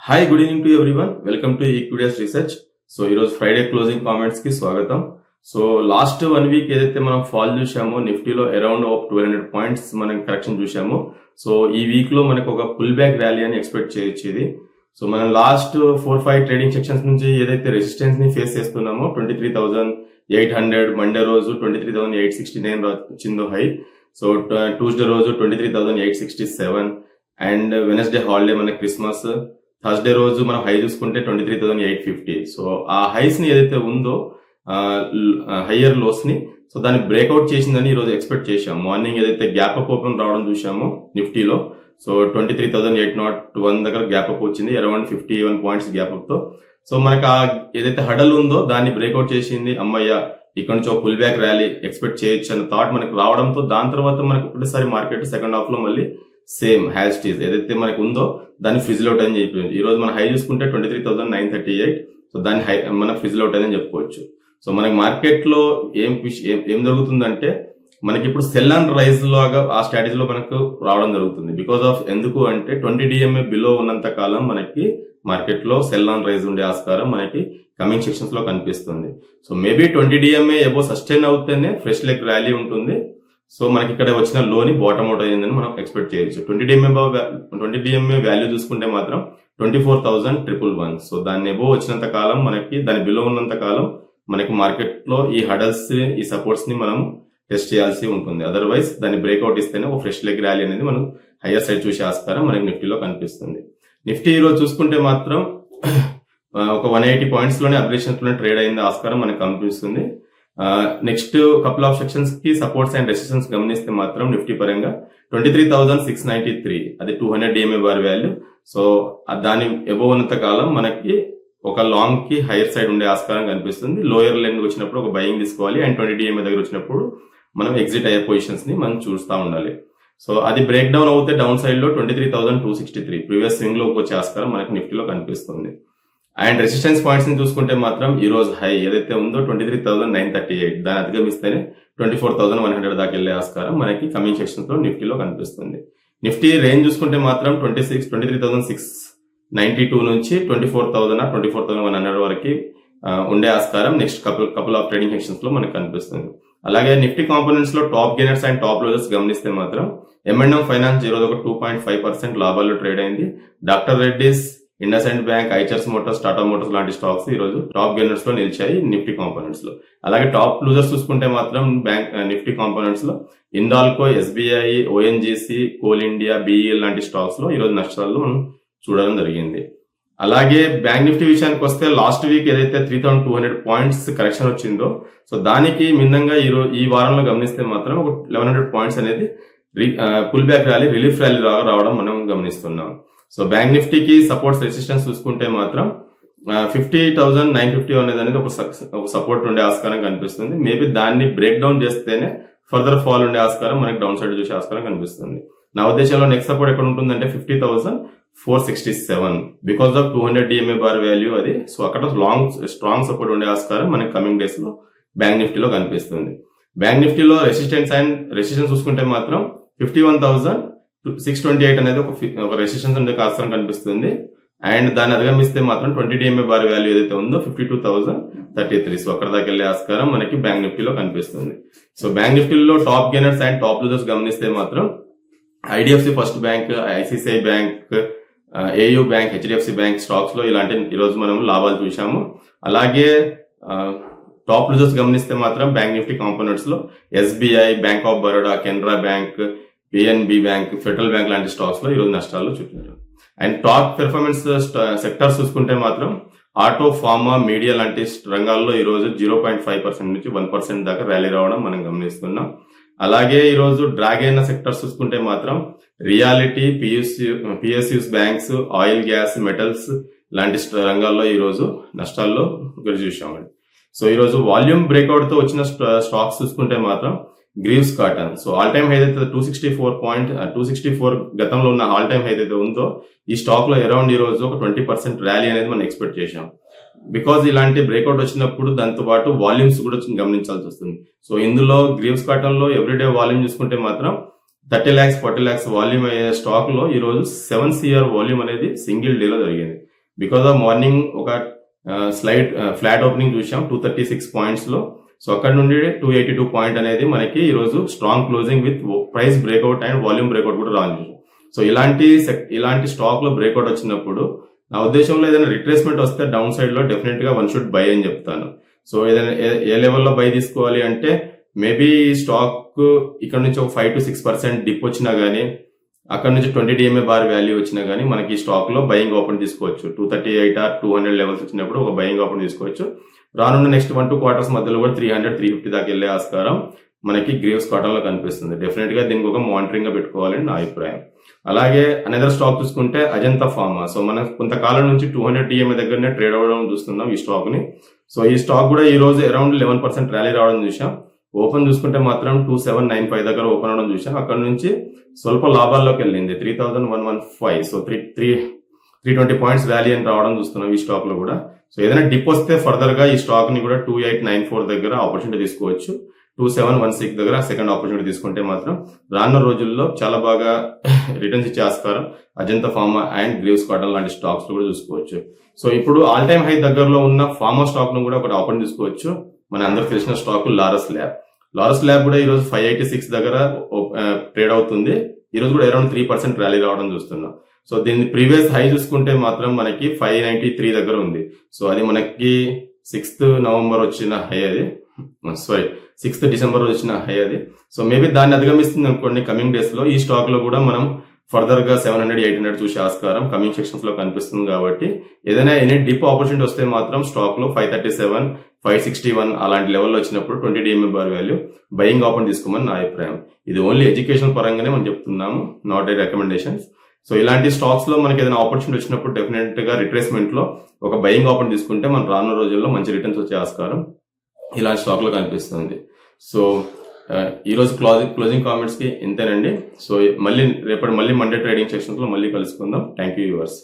Hi good evening to everyone. Welcome to equities research. So ఈరోజు Friday closing comments కి స్వాగతం. So last 1 week ఏదైతే మనం fall చూసామో నిఫ్టీలో అరౌండ్ 1200 పాయింట్స్ మనం కరెక్షన్ చూసాము. సో ఈ వీక్ లో మనకు ఒక పుల్ బ్యాక్ ర్యాలీ అని ఎక్స్పెక్ట్ చేయొచ్చు ఇది. సో మనం లాస్ట్ 4-5 ట్రేడింగ్ సెక్షన్స్ నుంచి ఏదైతే రెసిస్టెన్స్ ని ఫేస్ చేస్తున్నామో 23,800, మండే రోజు 23,869 వచ్చిందో హై. సో ట్యూస్డే రోజు 23,867 అండ్ వెనస్డే హాలిడే మన క్రిస్మస్. థర్స్డే రోజు మనం హై చూసుకుంటే 23,850. సో ఆ హైస్ ని ఏదైతే ఉందో హయ్యర్ లోస్ ని సో దాన్ని బ్రేక్అవుట్ చేసిందని ఈ రోజు ఎక్స్పెక్ట్ చేశాం. మార్నింగ్ ఏదైతే గ్యాప్ అప్ ఓపెన్ రావడం చూసామో నిఫ్టీలో, సో 23,801 దగ్గర గ్యాప్ అప్ వచ్చింది, అరౌండ్ 51 పాయింట్స్ గ్యాప్ అప్ తో. సో మనకు ఆ ఏదైతే హడల్ ఉందో దాన్ని బ్రేక్అవుట్ చేసింది. అమ్మయ్య, ఇక్కడ నుంచి ఒక పుల్ బ్యాక్ ర్యాలీ ఎక్స్పెక్ట్ చేయొచ్చు అన్న థాట్ మనకు రావడంతో దాని తర్వాత మనకు ఒకటేసారి మార్కెట్ సెకండ్ హాఫ్ లో మళ్ళీ సేమ్ హ్యాష్ టీజ్ ఏదైతే మనకు ఉందో దాన్ని ఫ్రిజిల్ అవుట్ అని చెప్పి ఈ రోజు మన హై చూసుకుంటే 23,938. సో దాన్ని హై మన ఫ్రిజిల్ అవుట్ అని చెప్పుకోవచ్చు. సో మనకి మార్కెట్ లో ఏం జరుగుతుందంటే మనకి ఇప్పుడు సెల్ అండ్ రైజ్ లాగా ఆ స్ట్రాటజీలో మనకు రావడం జరుగుతుంది. బికాస్ ఆఫ్ ఎందుకు అంటే 20 DMA బిలో ఉన్నంత కాలం మనకి మార్కెట్ లో సెల్ అండ్ రైజ్ ఉండే ఆస్కారం మనకి కమింగ్ సెక్షన్స్ లో కనిపిస్తుంది. So maybe 20 DMA above sustain అవుతేనే ఫ్రెష్ లెగ్ ర్యాలీ ఉంటుంది. సో మనకి ఇక్కడ వచ్చిన లోని బాటమ్ అవుట్ అయ్యిందని మనం ఎక్స్పెక్ట్ చేయొచ్చు. 20 DMA వాల్యూ చూసుకుంటే మాత్రం 24,111. సో దాన్ని ఎబో వచ్చినంత కాలం మనకి దాని బిలో ఉన్నంత కాలం మనకి మార్కెట్ లో ఈ హడల్స్ ఈ సపోర్ట్స్ ని మనం టెస్ట్ చేయాల్సి ఉంటుంది. అదర్వైజ్ దాన్ని బ్రేక్అవుట్ ఇస్తేనే ఒక ఫ్రెష్ లెగ్ ర్యాలీ అనేది మనం హయ్యర్ సైడ్ చూసే ఆస్కారం మనకి నిఫ్టీలో కనిపిస్తుంది. నిఫ్టీ ఈరోజు చూసుకుంటే మాత్రం ఒక 180 పాయింట్స్ లోనే అబ్రేషన్స్ లోనే ట్రేడ్ అయింది ఆస్కారం మనకు కనిపిస్తుంది. నెక్స్ట్ కపుల్ ఆఫ్ సెక్షన్స్ కి సపోర్ట్స్ అండ్ రెసిస్టెన్స్ గమనిస్తే మాత్రం నిఫ్టీ పరంగా 23,693 అది 200 DMA బార్ వాల్యూ. సో దాని ఎబో ఉన్నంత కాలం మనకి ఒక లాంగ్ కి హైయర్ సైడ్ ఉండే ఆస్కారం కనిపిస్తుంది. లోయర్ లెండ్ వచ్చినప్పుడు ఒక బయింగ్ తీసుకోవాలి అండ్ 20 DMA దగ్గర వచ్చినప్పుడు మనం ఎగ్జిట్ అయ్యే పొజిషన్స్ ని మనం చూస్తూ ఉండాలి. సో అది బ్రేక్ డౌన్ అవుతే డౌన్ సైడ్ లో 23,263 ప్రీవియస్ స్వింగ్ లోకి వచ్చే ఆస్కారం మనకి నిఫ్టీలో కనిపిస్తుంది. అండ్ రెసిస్టెన్స్ పాయింట్స్ ని చూసుకుంటే మాత్రం ఈ రోజు హై ఏదైతే ఉందో 23,938 దాన్ని అధిగమిస్తేనే 24,100 దాకా వెళ్లే ఆస్కారం మనకి కమింగ్ సెక్షన్స్ లో నిఫ్టీలో కనిపిస్తుంది. నిఫ్టీ రేంజ్ చూసుకుంటే మాత్రం 23,692 నుంచి 24,100 వరకు ఉండే ఆస్కారం next couple of trading sections లో మనకు కనిపిస్తుంది. అలాగే నిఫ్టీ కాంపోనెంట్స్ లో top gainers and top losers గమనిస్తే మాత్రం M&M ఫైనాన్స్ 2.5% లాభాల్లో ట్రేడ్ అయింది. Doctor Reddy's, IndusInd bank, Eicher's motors, Tata motors లాంటి స్టాక్స్ ఈ రోజు టాప్ గెయినర్స్ లో నిలిచాయి నిఫ్టీ కాంపోనెంట్స్ లో. అలాగే టాప్ లూజర్స్ చూసుకుంటే మాత్రం నిఫ్టీ కాంపోనెంట్స్ లో Hindalco, SBI, ONGC, coal India, BEL లాంటి స్టాక్స్ లో ఈ రోజు నష్టాలు మనం చూడడం జరిగింది. అలాగే బ్యాంక్ నిఫ్టీ విషయానికి వస్తే లాస్ట్ వీక్ ఏదైతే 3,200 పాయింట్స్ కరెక్షన్ వచ్చిందో సో దానికి మిన్నంగా ఈ వారంలో గమనిస్తే మాత్రం ఒక 1,100 పాయింట్స్ అనేది pull back rally, relief rally రావడం మనం గమనిస్తున్నాం. సో బ్యాంక్ నిఫ్టీకి సపోర్ట్స్ రెసిస్టెన్స్ చూసుకుంటే మాత్రం 50,950 అనేది ఒక సపోర్ట్ ఉండే ఆస్కారం కనిపిస్తుంది. మేబీ దాన్ని బ్రేక్ డౌన్ చేస్తేనే ఫర్దర్ ఫాల్ ఉండే ఆస్కారం మనకి డౌన్ సైడ్ చూసే ఆస్కారం కనిపిస్తుంది. నా ఉద్దేశంలో నెక్స్ట్ సపోర్ట్ ఎక్కడ ఉంటుందంటే 50,467 because of 200 DMA bar value అది. సో అక్కడ స్ట్రాంగ్ సపోర్ట్ ఉండే ఆస్కారం మనకి కమింగ్ డేస్ లో బ్యాంక్ నిఫ్టీలో కనిపిస్తుంది. బ్యాంక్ నిఫ్టీలో రెసిస్టెన్స్ చూసుకుంటే మాత్రం 51,628 అనేది ఒక రెసిస్టెన్స్ ఉండే ఆస్కారం కనిపిస్తుంది. అండ్ దాన్ని అధిగమిస్తే మాత్రం 20 DMA బార్ వాల్యూ ఏదైతే ఉందో 52,033. సో అక్కడ దాకా వెళ్లే ఆస్కారం మనకి బ్యాంక్ నిఫ్టీలో కనిపిస్తుంది. సో బ్యాంక్ నిఫ్టీలో top gainers and top losers గమనిస్తే మాత్రం IDFC first bank, ICICI bank, AU bank, HDFC bank stocks లో ఇలాంటి ఈరోజు మనం లాభాలు చూసాము. అలాగే టాప్ లూజర్స్ గమనిస్తే మాత్రం బ్యాంక్ నిఫ్టీ కాంపోనెంట్స్ లో SBI, bank of Baroda, Canara bank, PNB bank, federal bank లాంటి స్టాక్స్ లో ఈరోజు నష్టాలు చూపించారు. అండ్ టాప్ పెర్ఫార్మెన్స్ సెక్టర్స్ చూసుకుంటే మాత్రం ఆటో, ఫార్మా, మీడియా లాంటి రంగాల్లో ఈ రోజు 0.5% నుంచి 1% దాకా ర్యాలీ రావడం మనం గమనిస్తున్నాం. అలాగే ఈ రోజు డ్రాగ్ అయిన సెక్టర్స్ చూసుకుంటే మాత్రం reality, PSUs banks, oil, gas, metals లాంటి రంగాల్లో ఈ రోజు నష్టాల్లో గురి చూసామండి. సో ఈ రోజు వాల్యూమ్ బ్రేక్అవుట్ తో వచ్చిన స్టాక్స్ చూసుకుంటే మాత్రం Greaves cotton, so all time high అయితే 264 గతంలో ఉన్న ఆల్ టైమ్ హై అయితే ఉందో ఈ స్టాక్ లో అరౌండ్ ఈ రోజు ఒక 20% ర్యాలీ అనేది మనం ఎక్స్పెక్ట్ చేశాం. బికాజ్ ఇలాంటి బ్రేక్అవుట్ వచ్చినప్పుడు దాంతో పాటు వాల్యూమ్స్ కూడా గమనించాల్సి వస్తుంది. సో ఇందులో గ్రీవ్స్ కాటన్ లో ఎవ్రీడే వాల్యూమ్ చూసుకుంటే మాత్రం 30 lakhs 40 lakhs వాల్యూమ్ అయ్యే స్టాక్ లో ఈ రోజు 7 CR వాల్యూమ్ అనేది సింగిల్ డే లో జరిగింది. బికాస్ ఆఫ్ మార్నింగ్ ఒక స్లైడ్ ఫ్లాట్ ఓపెనింగ్ చూసాం 236 పాయింట్స్ లో. సో అక్కడ నుండి 282 పాయింట్ అనేది మనకి ఈ రోజు strong closing with price breakout and volume breakout కూడా రావాలి. సో ఇలాంటి స్టాక్ లో బ్రేక్అవుట్ వచ్చినప్పుడు నా ఉద్దేశంలో ఏదైనా రిట్రేస్మెంట్ వస్తే డౌన్ సైడ్ లో డెఫినెట్ గా వన్ షుడ్ బై అని చెప్తాను. సో ఏదైనా ఏ లెవెల్లో బై తీసుకోవాలి అంటే మేబీ స్టాక్ ఇక్కడ నుంచి ఒక 5 to 6% డిప్ వచ్చినా గానీ అక్కడ నుంచి 20 DMA బార్ వాల్యూ వచ్చినా గానీ మనకి స్టాక్ లో బయింగ్ ఓపెన్ తీసుకోవచ్చు. 238 or 200 లెవెల్స్ వచ్చినప్పుడు ఒక బయింగ్ ఓపెన్ తీసుకోవచ్చు. రానున్న నెక్స్ట్ 1-2 quarters మధ్యలో కూడా 300-350 దాకా వెళ్లే ఆస్కారం మనకి గ్రీవ్స్ కాటన్ లో కనిపిస్తుంది. డెఫినెట్ గా దీనికి ఒక మానిటరింగ్ గా పెట్టుకోవాలని నా అభిప్రాయం. అలాగే అనదర్ స్టాక్ చూసుకుంటే అజంతా ఫార్మా. సో మనం కొంతకాలం నుంచి 200 DMA దగ్గరనే ట్రేడ్ అవ్వడం చూస్తున్నాం ఈ స్టాక్ ని. సో ఈ స్టాక్ కూడా ఈ రోజు అరౌండ్ 11% ర్యాలీ రావడం చూసాం. ఓపెన్ చూసుకుంటే మాత్రం 2795 దగ్గర ఓపెన్ అవడం చూసాం. అక్కడ నుంచి స్వల్ప లాభాల్లోకి వెళ్ళింది 3115. సో 320 పాయింట్స్ ర్యాలీ అని రావడం చూస్తున్నాం ఈ స్టాక్ లో కూడా. సో ఏదైనా డిప్ వస్తే ఫర్దర్ గా ఈ స్టాక్ ని కూడా 2894 దగ్గర ఆపర్చునిటీ తీసుకోవచ్చు. 2716 దగ్గర సెకండ్ ఆపర్చునిటీ తీసుకుంటే మాత్రం రానున్న రోజుల్లో చాలా బాగా రిటర్న్స్ ఇచ్చే ఆస్కారం Ajanta pharma and Greaves cotton లాంటి స్టాక్స్ కూడా చూసుకోవచ్చు. సో ఇప్పుడు ఆల్ టైమ్ హై దగ్గరలో ఉన్న ఫార్మా స్టాక్ ను కూడా ఒకటి ఆపర్చునిటీ తీసుకోవచ్చు. మన అందరికి తెలిసిన స్టాక్ లారస్ ల్యాబ్ కూడా ఈ రోజు 586 దగ్గర ట్రేడ్ అవుతుంది. ఈ రోజు కూడా అరౌండ్ 3% ర్యాలీ రావడం చూస్తున్నాం. సో దీని ప్రీవియస్ హై చూసుకుంటే మాత్రం మనకి 593 దగ్గర ఉంది. సో అది మనకి 6th November వచ్చిన హై అది, 6th December వచ్చిన హై అది. సో మేబీ దాన్ని అధిగమిస్తుంది అనుకోండి కమింగ్ డేస్ లో. ఈ స్టాక్ లో కూడా మనం ఫర్దర్ గా 700-800 చూసే ఆస్కారం కమింగ్ సెక్షన్స్ లో కనిపిస్తుంది. కాబట్టి ఏదైనా ఎనీ డిప్ ఆపర్చునిటీ వస్తే మాత్రం స్టాక్ లో 537, 561 అలాంటి లెవెల్లో వచ్చినప్పుడు 20 DMA bar value buying open తీసుకోమని నా అభిప్రాయం. ఇది ఓన్లీ ఎడ్యుకేషన్ పరంగానే మనం చెప్తున్నాము, నాట్ ఏ రికమెండేషన్స్. సో ఇలాంటి స్టాక్స్ లో మనకి ఏదైనా ఆపర్చునిటీ వచ్చినప్పుడు డెఫినెట్ గా రిట్రేస్మెంట్ లో ఒక బయింగ్ ఓపెన్ తీసుకుంటే మన రానున్న రోజుల్లో మంచి రిటర్న్స్ వచ్చే ఆస్కారం ఇలాంటి స్టాక్ లో కనిపిస్తుంది. సో ఈ రోజు క్లోజింగ్ కామెంట్స్ కి ఇంతేనండి. సో మళ్ళీ మండే ట్రేడింగ్ సెక్షన్స్ లో మళ్ళీ కలుసుకుందాం. Thank you viewers.